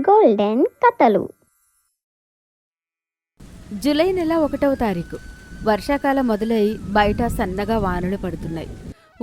Golden కథలు. July నెల 1వ తారీఖు. వర్షాకాలం మొదలై బయట సన్నగా వానలు పడుతున్నాయి.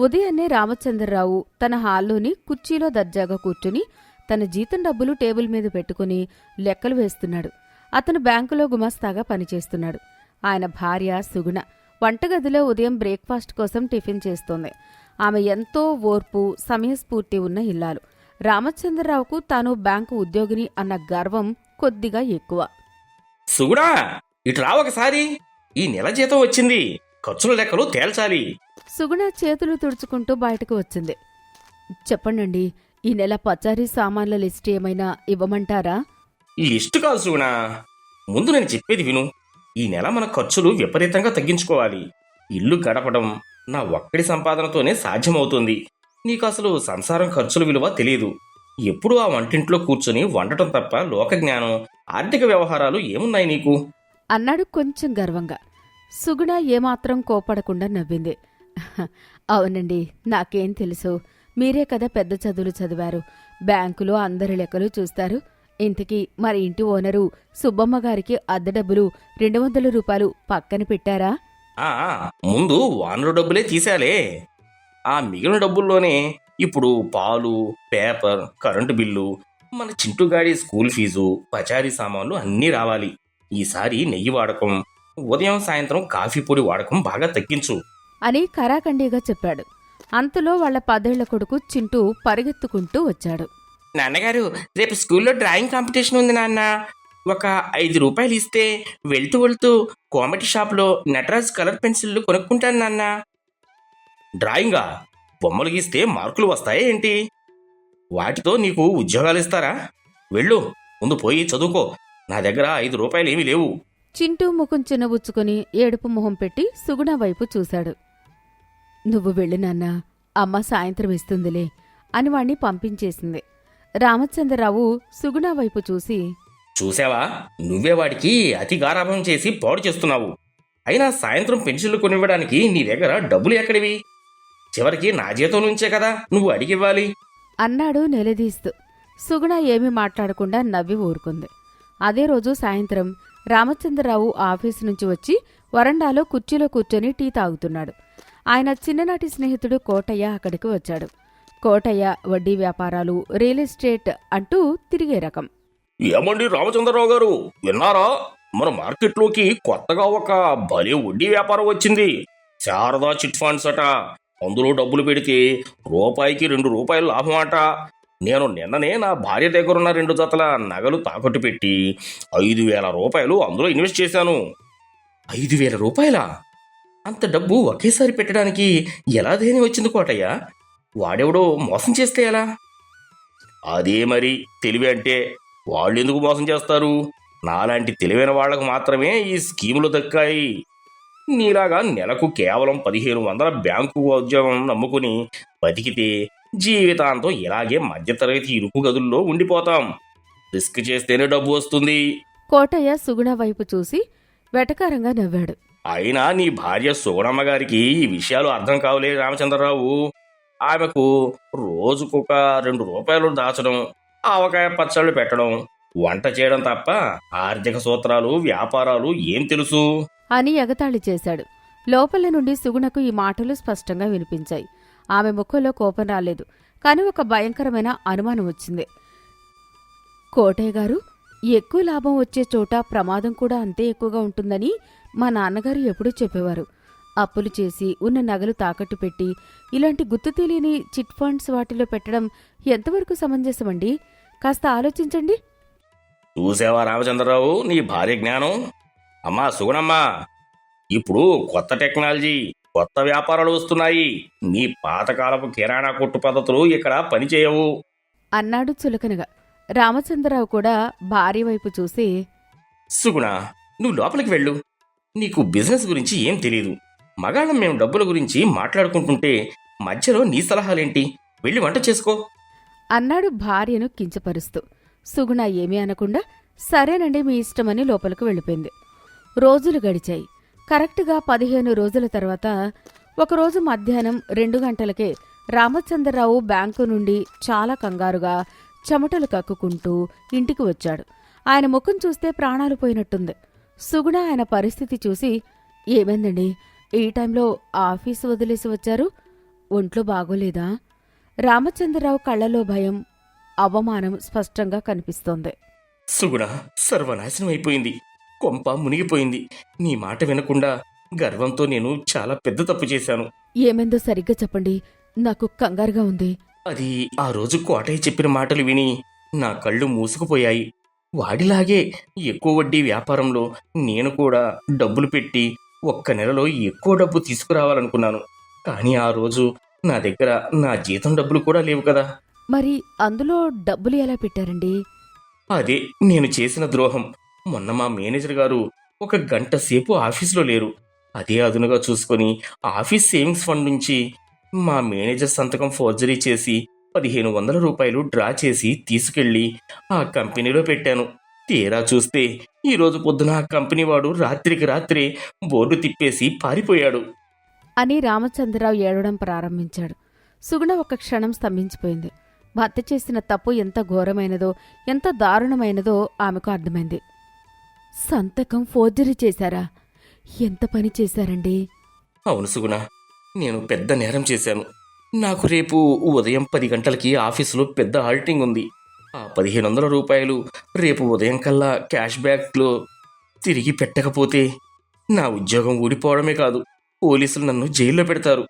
ఉదయాన్నే రామచంద్రరావు తన హాల్లోని కుర్చీలో దర్జాగా కూర్చుని తన జీతం డబ్బులు టేబుల్ మీద పెట్టుకుని లెక్కలు వేస్తున్నాడు. అతను బ్యాంకులో గుమస్తాగా పనిచేస్తున్నాడు. ఆయన భార్య సుగుణ వంటగదిలో ఉదయం బ్రేక్ఫాస్ట్ కోసం టిఫిన్ చేస్తోంది. ఆమె ఎంతో ఓర్పు, సమయస్ఫూర్తి ఉన్న ఇల్లాలు. రామచంద్రరావుకు తాను బ్యాంకు ఉద్యోగిని అన్న గర్వం కొద్దిగా ఎక్కువ. సుగుణా, ఇటు రా ఒకసారి. ఈ నెల జీతం వచ్చింది, ఖర్చుల లెక్కలు తేల్చాలి. సుగుణ చేతులు తుడుచుకుంటూ బయటకు వచ్చింది. చెప్పండి, ఈ నెల పచారీ సామాన్ల లిస్ట్ ఏమైనా ఇవ్వమంటారా? ఈ లిస్టు కాదు సుగుణా, ముందు నేను చెప్పేది విను. ఈ నెల మన ఖర్చులు విపరీతంగా తగ్గించుకోవాలి. ఇల్లు గడపడం నా ఒక్కడి సంపాదనతోనే సాధ్యమవుతుంది. నీకు అసలు సంసారం ఖర్చుల విలువ తెలియదు. ఎప్పుడూ ఆ వంటింట్లో కూర్చొని వండటం తప్ప లోక జ్ఞానం, ఆర్థిక వ్యవహారాలు ఏమున్నాయి నీకు? అన్నాడు కొంచెం గర్వంగా. సుగుణ ఏమాత్రం కోపడకుండా నవ్వింది. అవునండి, నాకేం తెలుసు, మీరే కదా పెద్ద చదువులు చదివారు. బ్యాంకులో అందరి లెక్కలు చూస్తారు. ఇంతకీ మరి ఇంటి ఓనరు సుబ్బమ్మ గారికి అద్దె డబ్బులు 200 రూపాయలు పక్కన పెట్టారా? ముందు వానరు డబ్బులే తీశాలే. ఆ మిగిలిన డబ్బుల్లోనే ఇప్పుడు పాలు, పేపర్, కరెంటు బిల్లు, మన చింటుగాడి స్కూల్ ఫీజు, పచారీ సామాన్లు అన్నీ రావాలి. ఈసారి నెయ్యి వాడకం, ఉదయం సాయంత్రం కాఫీ పొడి వాడకం బాగా తగ్గించు అని కరాఖండిగా చెప్పాడు. అంతలో వాళ్ల 10 ఏళ్ల కొడుకు చింటూ పరిగెత్తుకుంటూ వచ్చాడు. నాన్నగారు, రేపు స్కూల్లో డ్రాయింగ్ కాంపిటీషన్ ఉంది నాన్న. ఒక 5 రూపాయలు ఇస్తే వెళ్తూ వెళ్తూ కామెడీ షాప్లో నటరాజ్ కలర్ పెన్సిళ్లు కొనుక్కుంటాను నాన్న. డ్రాయింగా? బొమ్మలు గీస్తే మార్కులు వస్తాయా ఏంటి? వాటితో నీకు ఉద్యోగాలు ఇస్తారా? వెళ్ళు, ముందు పోయి చదువుకో. నా దగ్గర 5 రూపాయలు ఏమీ లేవు. చింటూ ముఖం చిన్నబుచ్చుకుని ఏడుపు మొహం పెట్టి సుగుణ వైపు చూశాడు. నువ్వు వెళ్ళు నాన్నా, అమ్మ సాయంత్రం ఇస్తుందిలే అని వాణ్ణి పంపించేసింది. రామచంద్రరావు సుగుణ వైపు చూసి, చూసావా, నువ్వే వాడికి అతి గారాభం చేసి పాడు చేస్తున్నావు. అయినా సాయంత్రం పెన్సిళ్లు కొనివ్వడానికి నీ దగ్గర డబ్బులు ఎక్కడివి? చివరికి నా జీతం నుంచే కదా నువ్వు అడిగివ్వాలి అన్నాడు నిలదీస్తూ. సుగుణ ఏమీ మాట్లాడకుండా నవ్వి ఊరుకుంది. అదే రోజు సాయంత్రం రామచంద్రరావు ఆఫీసు నుంచి వచ్చి వరండాలో కుర్చీలో కూర్చొని టీ తాగుతున్నాడు. ఆయన చిన్ననాటి స్నేహితుడు కోటయ్య అక్కడికి వచ్చాడు. కోటయ్య వడ్డీ వ్యాపారాలు, రియల్ ఎస్టేట్ అంటూ తిరిగే రకం. ఏమండి రామచంద్రరావు గారు, విన్నారా? మన మార్కెట్లోకి కొత్తగా ఒక భలే వడ్డీ వ్యాపారం వచ్చింది. శారదా చిట్ ఫండ్స్ అట. అందులో డబ్బులు పెడితే రూపాయికి 2 రూపాయలు లాభం అట. నేను నిన్ననే నా భార్య దగ్గరున్న 2 జతల నగలు తాకట్టు పెట్టి 5,000 రూపాయలు అందులో ఇన్వెస్ట్ చేశాను. 5,000 రూపాయలా? అంత డబ్బు ఒకేసారి పెట్టడానికి ఎలా ధైర్యం వచ్చింది కోటయ్య? వాడెవడో మోసం చేస్తే ఎలా? అదే మరి తెలివి అంటే. వాళ్ళెందుకు మోసం చేస్తారు? నాలాంటి తెలివైన వాళ్లకు మాత్రమే ఈ స్కీములు దక్కాయి. నీలాగా నెలకు కేవలం 1,500 బ్యాంకు ఉద్యోగం నమ్ముకుని బతికితే జీవితాంతం ఇలాగే మధ్యతరగతి ఇరుకు గదుల్లో ఉండిపోతాం. రిస్క్ చేస్తేనే డబ్బు వస్తుంది. కోటయ్య సుగుణ వైపు చూసి వెటకారంగా నవ్వాడు. అయినా నీ భార్య సుగుణమ్మ గారికి ఈ విషయాలు అర్థం కావులే రామచంద్రరావు. ఆమెకు రోజుకొక 2 రూపాయలు దాచడం, ఆవకాయ పచ్చళ్ళు పెట్టడం, వంట చేయడం తప్ప ఆర్థిక సూత్రాలు, వ్యాపారాలు ఏం తెలుసు అని ఎగతాళి చేశాడు. లోపల నుండి సుగుణకు ఈ మాటలు స్పష్టంగా వినిపించాయి. ఆమె ముఖంలో కోపం రాలేదు, కాని ఒక భయంకరమైన అనుమానం వచ్చింది. కోటయ్య గారు, ఎక్కువ లాభం వచ్చే చోట ప్రమాదం కూడా అంతే ఎక్కువగా ఉంటుందని మా నాన్నగారు ఎప్పుడూ చెప్పేవారు. అప్పులు చేసి ఉన్న నగలు తాకట్టు పెట్టి ఇలాంటి గుర్తు తెలియని చిట్ ఫండ్స్ వాటిలో పెట్టడం ఎంతవరకు సమంజసమండి? కాస్త ఆలోచించండి. చూసావా రామచంద్రరావు నీ భార్య జ్ఞానం? అమ్మా సుగుణమ్మా, ఇప్పుడు కొత్త టెక్నాలజీ, కొత్త వ్యాపారాలు వస్తున్నాయి. నీ పాతకాలపు కిరాణా కొట్టు పద్ధతులు ఇక్కడ పనిచేయవు అన్నాడు చులకనగా. రామచంద్రరావు కూడా భార్య వైపు చూసి, సుగుణ, నువ్వు లోపలికి వెళ్ళు. నీకు బిజినెస్ గురించి ఏం తెలీదు. మగాళ్ళం మేము డబ్బుల గురించి మాట్లాడుకుంటుంటే మధ్యలో నీ సలహాలేంటి? వెళ్ళి వంట చేసుకో అన్నాడు భార్యను కించపరుస్తూ. సుగుణ ఏమీ అనకుండా సరేనండి మీ ఇష్టమని లోపలికి వెళ్ళిపోయింది. రోజులు గడిచాయి. కరెక్టుగా 15 రోజుల తర్వాత ఒకరోజు మధ్యాహ్నం 2 గంటలకే రామచంద్రరావు బ్యాంకు నుండి చాలా కంగారుగా, చెమటలు కక్కుకుంటూ ఇంటికి వచ్చాడు. ఆయన ముఖం చూస్తే ప్రాణాలు పోయినట్టుంది. సుగుణ ఆయన పరిస్థితి చూసి, ఏమైందండి, ఈ టైంలో ఆఫీసు వదిలేసి వచ్చారు? ఒంట్లో బాగోలేదా? రామచంద్రరావు కళ్ళలో భయం, అవమానం స్పష్టంగా కనిపిస్తోంది. సుగుణ, సర్వనాశనం అయిపోయింది. కొంప మునిగిపోయింది. నీ మాట వినకుండా గర్వంతో నేను చాలా పెద్ద తప్పు చేశాను. ఏమైందో సరిగ్గా చెప్పండి, నాకు కంగారుగా ఉంది. అది ఆ రోజు కోటయ్య చెప్పిన మాటలు విని నా కళ్ళు మూసుకుపోయాయి. వాడిలాగే ఎక్కువ వడ్డీ వ్యాపారంలో నేను కూడా డబ్బులు పెట్టి ఒక్క నెలలో ఎక్కువ డబ్బు తీసుకురావాలనుకున్నాను. కానీ ఆ రోజు నా దగ్గర నా జీతం డబ్బులు కూడా లేవు కదా. మరి అందులో డబ్బులు ఎలా పెట్టారండి? అదే నేను చేసిన ద్రోహం. మొన్న మా మేనేజర్ గారు ఒక గంట సేపు ఆఫీసులో లేరు. అదే అదునుగా చూసుకొని ఆఫీస్ సేవింగ్స్ ఫండ్ నుంచి మా మేనేజర్ సంతకం ఫోర్జరీ చేసి 1500 రూపాయలు డ్రా చేసి తీసుకెళ్లి ఆ కంపెనీలో పెట్టాను. తీరా చూస్తే ఈరోజు పొద్దున ఆ కంపెనీ వాడు రాత్రికి రాత్రే బోర్డు తిప్పేసి పారిపోయాడు అని రామచంద్రరావు ఏడవడం ప్రారంభించాడు. సుగుణ ఒక క్షణం స్తంభించిపోయింది. భర్త చేసిన తప్పు ఎంత ఘోరమైనదో, ఎంత దారుణమైనదో ఆమెకు అర్థమైంది. సంతకం ఫోర్జరీ చేశారా? ఎంత పని చేశారండి? అవును సుగుణ, నేను పెద్ద నేరం చేశాను. నాకు రేపు ఉదయం 10 గంటలకి ఆఫీసులో పెద్ద ఆడిటింగ్ ఉంది. ఆ 1500 రూపాయలు రేపు ఉదయం కల్లా క్యాష్ బ్యాక్లో తిరిగి పెట్టకపోతే నా ఉద్యోగం ఊడిపోవడమే కాదు, పోలీసులు నన్ను జైల్లో పెడతారు.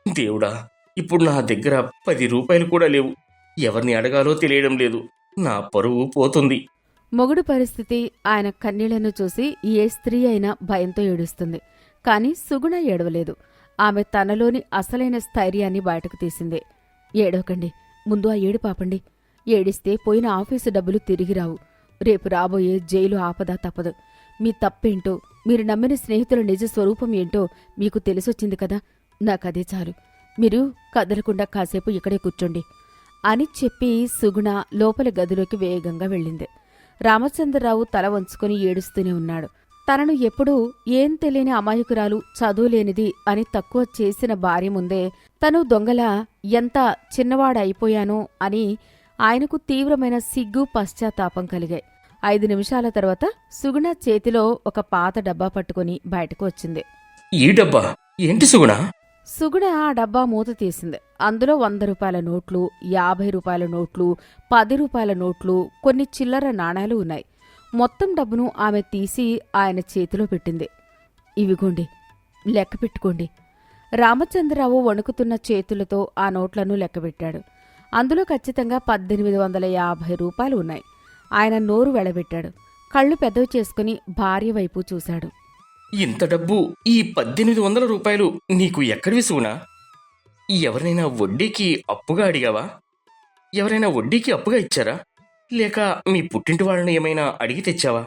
దేవుడా, ఇప్పుడు నా దగ్గర 10 రూపాయలు కూడా లేవు. ఎవరిని అడగాలో తెలియడం లేదు. నా పరువు పోతుంది. మొగుడు పరిస్థితి, ఆయన కన్నీళ్లను చూసి ఏ స్త్రీ అయినా భయంతో ఏడుస్తుంది. కాని సుగుణ ఏడవలేదు. ఆమె తనలోని అసలైన స్థైర్యాన్ని బయటకు తీసింది. ఏడవకండి, ముందు ఆ ఏడు పాపండి. ఏడిస్తే పోయిన ఆఫీసు డబ్బులు తిరిగి రావు. రేపు రాబోయే జైలు ఆపద తప్పదు. మీ తప్పేంటో, మీరు నమ్మిన స్నేహితుల నిజ స్వరూపం ఏంటో మీకు తెలిసొచ్చింది కదా. నాకదే చాలు. మీరు కదలకుండా కాసేపు ఇక్కడే కూర్చోండి అని చెప్పి సుగుణ లోపలి గదిలోకి వేగంగా వెళ్ళింది. రామచంద్రరావు తల వంచుకొని ఏడుస్తూనే ఉన్నాడు. తనను ఎప్పుడూ ఏం తెలియని అమాయకురాలు, చదువులేనిది అని తక్కువ చేసిన భార్య ముందే తను దొంగలా ఎంత చిన్నవాడైపోయానో అని ఆయనకు తీవ్రమైన సిగ్గు, పశ్చాత్తాపం కలిగాయి. 5 నిమిషాల తర్వాత సుగుణ చేతిలో ఒక పాత డబ్బా పట్టుకుని బయటకు వచ్చింది. ఈ డబ్బా ఏంటి సుగుణ? సుగుణ ఆ డబ్బా మూత తీసింది. అందులో 100 రూపాయల నోట్లు, 50 రూపాయల నోట్లు, 10 రూపాయల నోట్లు, కొన్ని చిల్లర నాణేలు ఉన్నాయి. మొత్తం డబ్బును ఆమె తీసి ఆయన చేతిలో పెట్టింది. ఇవిగోండి, లెక్క పెట్టుకోండి. రామచంద్రరావు వణుకుతున్న చేతులతో ఆ నోట్లను లెక్కబెట్టాడు. అందులో ఖచ్చితంగా 1850 రూపాయలు ఉన్నాయి. ఆయన నోరు వెళ్లబెట్టాడు. కళ్ళు పెద్దవి చేసుకుని భార్య వైపు చూశాడు. ఇంత డబ్బు, ఈ 1800 రూపాయలు నీకు ఎక్కడివి సుగుణా? ఎవరినైనా వడ్డీకి అప్పుగా అడిగావా? ఎవరైనా వడ్డీకి అప్పుగా ఇచ్చారా? లేక మీ పుట్టింటి వాళ్ళని ఏమైనా అడిగి తెచ్చావా?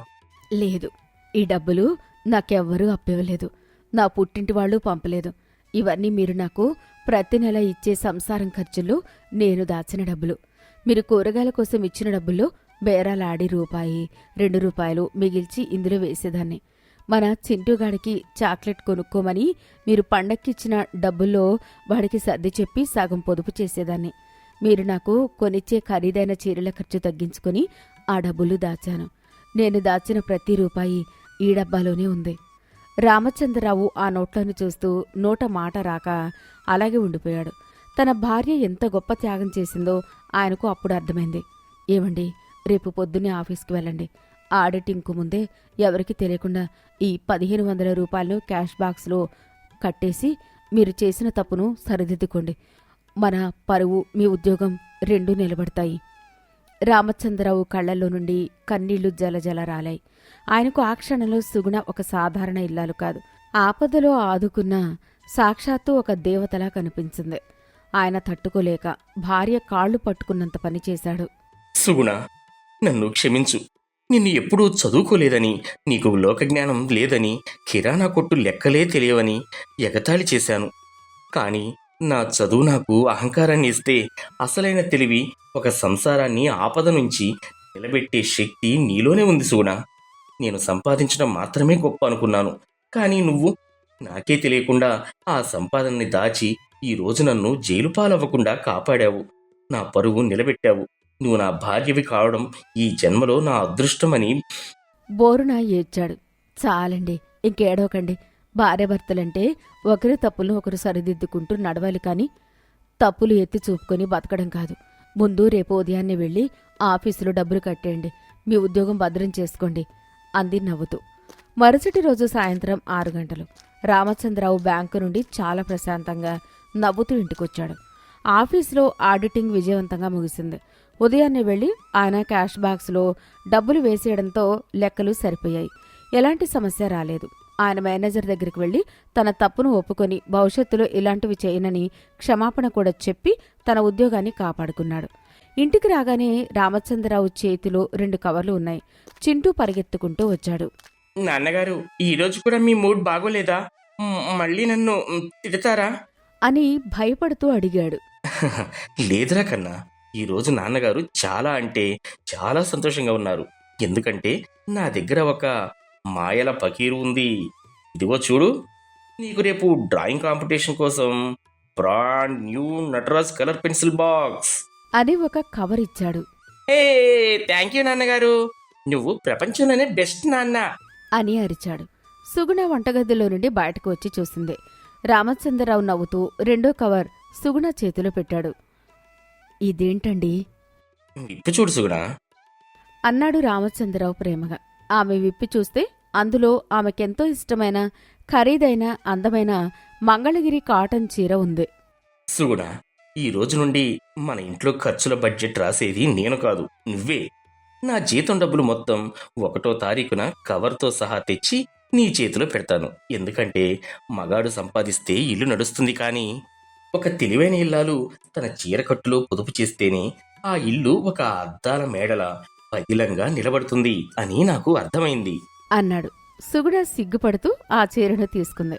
లేదు, ఈ డబ్బులు నాకెవ్వరూ అప్పివ్వలేదు. నా పుట్టింటి వాళ్ళు పంపలేదు. ఇవన్నీ మీరు నాకు ప్రతి నెల ఇచ్చే సంసారం ఖర్చుల్లో నేను దాచిన డబ్బులు. మీరు కూరగాయల కోసం ఇచ్చిన డబ్బుల్లో బేరాలాడి రూపాయి, 2 రూపాయలు మిగిల్చి ఇందులో వేసేదాన్ని. మన చింటూగాడికి చాక్లెట్ కొనుక్కోమని మీరు పండక్కిచ్చిన డబ్బుల్లో వాడికి సర్ది చెప్పి సగం పొదుపు చేసేదాన్ని. మీరు నాకు కొనిచ్చే ఖరీదైన చీరల ఖర్చు తగ్గించుకుని ఆ డబ్బులు దాచాను. నేను దాచిన ప్రతి రూపాయి ఈ డబ్బాలోనే ఉంది. రామచంద్రరావు ఆ నోట్లను చూస్తూ నోట మాట రాక అలాగే ఉండిపోయాడు. తన భార్య ఎంత గొప్ప త్యాగం చేసిందో ఆయనకు అప్పుడు అర్థమైంది. ఏమండి, రేపు పొద్దున్నే ఆఫీస్కి వెళ్ళండి. ఆడిటింగ్కు ముందే ఎవరికీ తెలియకుండా ఈ 1500 రూపాయలను క్యాష్ బాక్స్లో కట్టేసి మీరు చేసిన తప్పును సరిదిద్దుకోండి. మన పరువు, మీ ఉద్యోగం రెండూ నిలబడతాయి. రామచంద్రరావు కళ్లల్లో నుండి కన్నీళ్లు జలజల రాలాయి. ఆయనకు ఆ క్షణంలో సుగుణ ఒక సాధారణ ఇల్లాలు కాదు, ఆపదలో ఆదుకున్న సాక్షాత్తు ఒక దేవతలా కనిపించింది. ఆయన తట్టుకోలేక భార్య కాళ్లు పట్టుకున్నంత పని చేశాడు. సుగుణ, నన్ను క్షమించు. నిన్ను ఎప్పుడూ చదువుకోలేదని, నీకు లోకజ్ఞానం లేదని, కిరాణా కొట్టు లెక్కలే తెలియవని ఎగతాళి చేశాను. కాని నా చదువు నాకు అహంకారాన్ని ఇస్తే అసలైన తెలివి, ఒక సంసారాన్ని ఆపద నుంచి నిలబెట్టే శక్తి నీలోనే ఉంది సుగుణ. నేను సంపాదించడం మాత్రమే గొప్ప అనుకున్నాను. కానీ నువ్వు నాకే తెలియకుండా ఆ సంపాదనని దాచి ఈ రోజు నన్ను జైలు పాలవ్వకుండా కాపాడావు. నా పరువు నిలబెట్టావు. నువ్వు నా భార్యవి కావడం ఈ జన్మలో నా అదృష్టమని. బోరున ఏడ్చాడు. చాలండి, ఇంకేడవకండి. భార్యాభర్తలంటే ఒకరి తప్పులను ఒకరు సరిదిద్దుకుంటూ నడవాలి కాని తప్పులు ఎత్తి చూపుకొని బతకడం కాదు. ముందు రేపు ఉదయాన్నే వెళ్ళి ఆఫీసులో డబ్బులు కట్టేయండి. మీ ఉద్యోగం భద్రం చేసుకోండి అంది నవ్వుతూ. మరుసటి రోజు సాయంత్రం 6 గంటలు రామచంద్రరావు బ్యాంకు నుండి చాలా ప్రశాంతంగా నవ్వుతూ ఇంటికొచ్చాడు. ఆఫీసులో ఆడిటింగ్ విజయవంతంగా ముగిసింది. ఉదయాన్నే వెళ్లి ఆయన క్యాష్ బాక్స్లో డబ్బులు వేసేయడంతో లెక్కలు సరిపోయాయి. ఎలాంటి సమస్య రాలేదు. ఆయన మేనేజర్ దగ్గరికి వెళ్లి తన తప్పును ఒప్పుకొని భవిష్యత్తులో ఇలాంటివి చేయనని క్షమాపణ కూడా చెప్పి తన ఉద్యోగాన్ని కాపాడుకున్నాడు. ఇంటికి రాగానే రామచంద్రరావు చేతిలో 2 కవర్లు ఉన్నాయి. చింటూ పరిగెత్తుకుంటూ వచ్చాడు. నాన్నగారు, ఈరోజు కూడా మీ మూడ్ బాగోలేదా? మళ్ళీ నన్ను తిడతారా? అని భయపడుతూ అడిగాడు. లేదురా కన్నా, ఈరోజు నాన్నగారు చాలా అంటే చాలా సంతోషంగా ఉన్నారు. ఎందుకంటే నా దగ్గర ఒక మాయల పకీరు ఉంది. ఇదిగో చూడు, నీకు రేపు డ్రాయింగ్ కాంపిటీషన్ కోసం brand new Nataraj colour pencil box అని ఒక కవర్ ఇచ్చాడు. ఏ థ్యాంక్ యూ నాన్నగారు, నువ్వు ప్రపంచంలోనే బెస్ట్ నాన్న అని అరిచాడు. సుగుణ వంటగదిలో నుండి బయటకు వచ్చి చూసింది. రామచంద్రరావు నవ్వుతూ 2వ కవర్ సుగుణ చేతిలో పెట్టాడు. ఇదేంటండి విప్పి చూడు సుగుణ అన్నాడు రామచంద్రరావు ప్రేమగా. ఆమె విప్పి చూస్తే అందులో ఆమెకెంతో ఇష్టమైన ఖరీదైన అందమైన మంగళగిరి కాటన్ చీర ఉంది. సుగుణ, ఈ రోజు నుండి మన ఇంట్లో ఖర్చుల బడ్జెట్ రాసేది నేను కాదు, నువ్వే. నా జీతం డబ్బులు మొత్తం 1వ తారీఖున కవర్తో సహా తెచ్చి నీ చేతిలో పెడతాను. ఎందుకంటే మగాడు సంపాదిస్తే ఇల్లు నడుస్తుంది, కానీ ఒక తెలివైన ఇల్లాలు తన చీరకట్టులో పొదుపు చేస్తేనే ఆ ఇల్లు ఒక అద్దాల మేడల పదిలంగా నిలబడుతుంది అని నాకు అర్థమైంది అన్నాడు. సుగుణ సిగ్గుపడుతూ ఆ చీరను తీసుకుంది.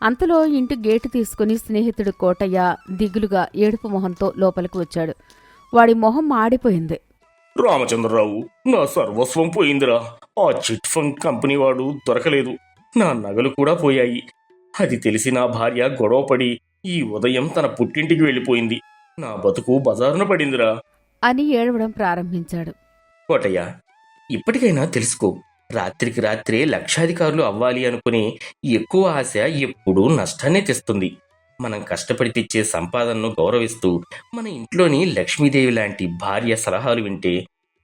అంతలో ఇంటి గేటు తీసుకుని స్నేహితుడు కోటయ్య దిగులుగా ఏడుపు మొహంతో లోపలికి వచ్చాడు. వాడి మొహం మాడిపోయింది. రామచంద్రరావు, నా సర్వస్వం పోయిందిరా. ఆ చిట్ ఫండ్ కంపెనీ వాడు దొరకలేదు, నా నగలు కూడా పోయాయి. అది తెలిసి నా భార్య గొడవపడి ఈ ఉదయం తన పుట్టింటికి వెళ్ళిపోయింది. నా బతుకు బజారున పడిందిరా అని ఏడవడం ప్రారంభించాడు. కోటయ్య, ఇప్పటికైనా తెలుసుకో, రాత్రికి రాత్రే లక్షాధికారులు అవ్వాలి అనుకునే ఎక్కువ ఆశ ఎప్పుడూ నష్టాన్నే తెస్తుంది. మనం కష్టపడి తెచ్చే సంపాదనను గౌరవిస్తూ మన ఇంట్లోని లక్ష్మీదేవి లాంటి భార్య సలహాలు వింటే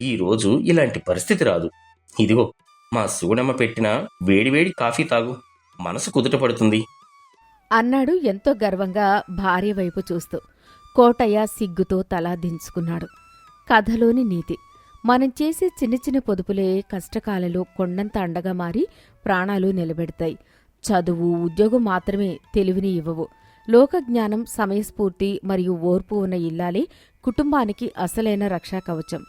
ఈ రోజు ఇలాంటి పరిస్థితి రాదు. ఇదిగో మా సూడమ్మ పెట్టిన వేడివేడి కాఫీ తాగు, మనసు కుదుట పడుతుంది అన్నాడు ఎంతో గర్వంగా భార్య వైపు చూస్తూ. కోటయ్య సిగ్గుతో తలా దించుకున్నాడు. కథలోని నీతి: మనం చేసే చిన్న చిన్న పొదుపులే కష్టకాలలో కొండంత అండగా మారి ప్రాణాలు నిలబెడతాయి. చదువు, ఉద్యోగం మాత్రమే తెలివిని ఇవ్వవు. లోకజ్ఞానం, సమయస్ఫూర్తి మరియు ఓర్పు ఉన్న ఇల్లాలే కుటుంబానికి అసలైన రక్షా కవచం.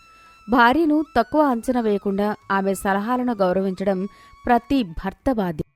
భార్యను తక్కువ అంచనా వేయకుండా ఆమె సలహాలను గౌరవించడం ప్రతి భర్త బాధ్యత.